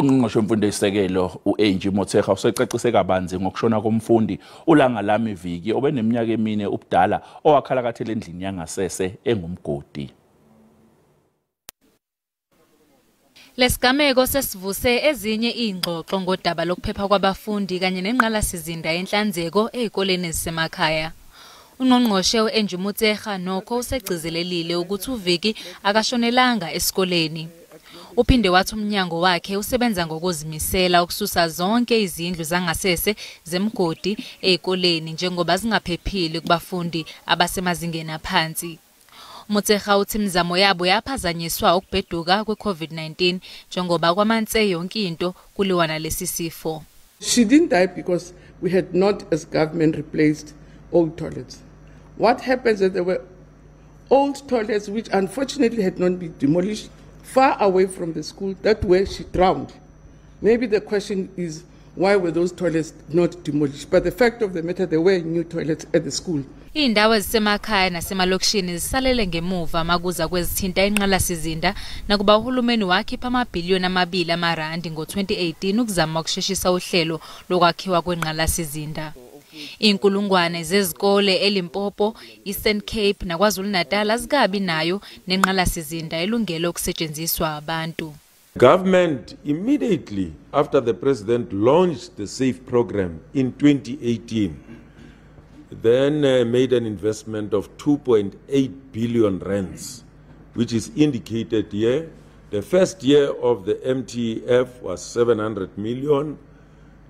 Ungqongqoshe wemfundo esisekelo u-Angie Motshekga usecacise kabanzi ngokushona komfundi uLangalami Viki obeneminyaka emine ubudala owakhalakathele endlini yangasese engumgodi. Lesigameko sesivuse ezinye ingxoxo ngodaba lokuphepha kwabafundi kanye nenqalasizinda yenhlanzeko ezikoleni ezisemakhaya. Ungqongqoshe u-Angie Motshekga nokho usegcizelelile ukuthi uViki akashonelanga esikoleni. Uphinde wathi umnyango wakhe usebenza ngokuzimisela ukususa zonke izindlu zangasese zemgodi ezikoleni njengoba zingaphephile kubafundi abasemazingeni aphansi. Motshekga uthi imizamo yabo yaphazanyiswa ukubheduka kwe-COVID-19 njengoba kwamanse yonke into kuliwana lesi sifo. She didn't die because we had not as government replaced old toilets. What happens is there were old toilets which unfortunately had not been demolished far away from the school. That way she drowned. Maybe the question is, why were those toilets not demolished? But the fact of the matter, there were new toilets at the school. Indawo ezisemakhaya nasemalokishini zisalele ngemuva makuza kwezithinta inqalasizinda nakuba uhulumeni wakhipha amabhiliyoni amabili amarandi ngo-2018 ukuzama ukusheshisa uhlelo lokwakhiwa kwenqalasizinda. Inkulungwane zezikole eLimpopo, Eastern Cape naKwaZulu-Natal azikabi nayo nenqalasizinda elungele ukusetshenziswa abantu. Government immediately after the president launched the SAFE program in 2018 then made an investment of 2.8 billion rands, which is indicated here. The first year of the MTF was 700 million.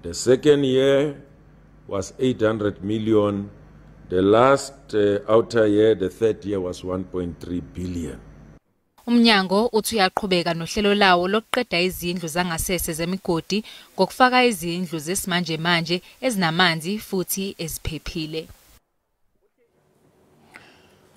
The second year was 800 million. The last outer year, the third year, was 1.3 billion. Umnyango uthi uyaqhubeka nohlelo lawo lokuqeda izindlu zangasese zemigodi ngokufaka izindlu zesimanje manje ezinamanzi futhi eziphephile.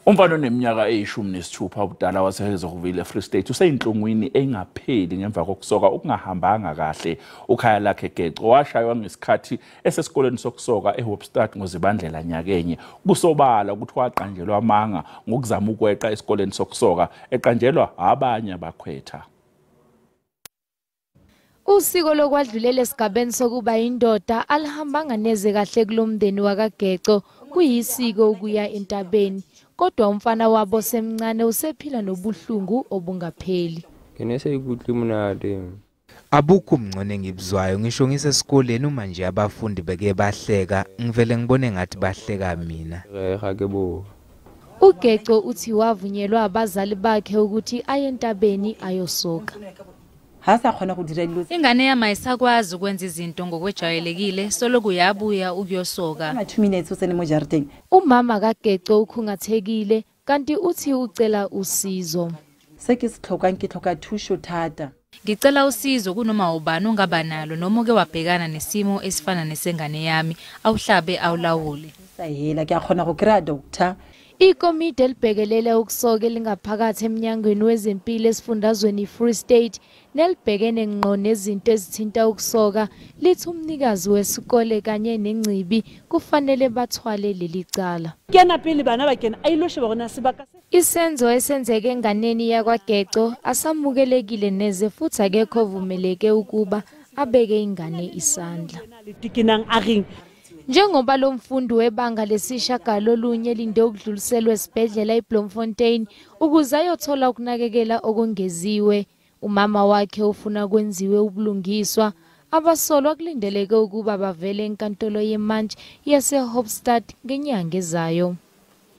Umfana oneminyaka e-16 ubudala waseHezogoville Free State useyinhlungwini engapheli ngemva kokusoka okungahambanga kahle. Ukhaya lakhe Geco washaywa ngesikhathi esesikoleni sokusoka eHopstad ngoZibandlela nyakenye. Kusobala ukuthi waqanjelwa amanga ngokuzama ukweqa esikoleni sokusoka eqanjelwa abanye abakhwetha. Usiko lokwadlulela esigabeni sokuba indoda alihambanga neze kahle kulomndeni wakaGeco kuyisiko ukuya entabeni. Kodwa umfana wabo semncane usephila nobuhlungu obungapheli. Ngenese ikuhle munade. Abukho umncane ngibuzwayo ngisho ngisesikoleni uma nje abafundi beke bahleka ngivele ngibone ngathi bahleka mina. Hakebo. UGeco uthi wavunyelwa abazali bakhe ukuthi aye entabeni ayosoka. Ingane yami ayisakwazi ukwenza izinto ngokwejwayelekile soloku yabuya ukuyosoka. Umama kaGeco ukhungathekile kanti uthi ucela usizo. Ngicela usizo kunoma ubani ongaba nalo noma uke wabhekana nesimo esifana nesengane yami awuhlabe awulawule. Ikomiti elibhekelele ukusoka lingaphakathi eminyangweni wezempilo esifundazweni Free State nelibhekene ngqo nezinto ezithinta ukusoka lithi umnikazi wesikole kanye nengcibi kufanele bathwale leli cala. Isenzo esenzeke enganeni yakwaGeco asamukelekile neze futhi akekho ovumeleke ukuba abeke ingane isandla. Njengoba lo mfundi webanga lesishagalolunye linde ukudluliselwa esibhedlela eBloemfontein ukuze ayothola ukunakekela okungeziwe, umama wakhe ufuna kwenziwe ubulungiswa. Abasolwa kulindeleke ukuba bavele enkantolo yemanje yaseHopstad ngenyanga ezayo.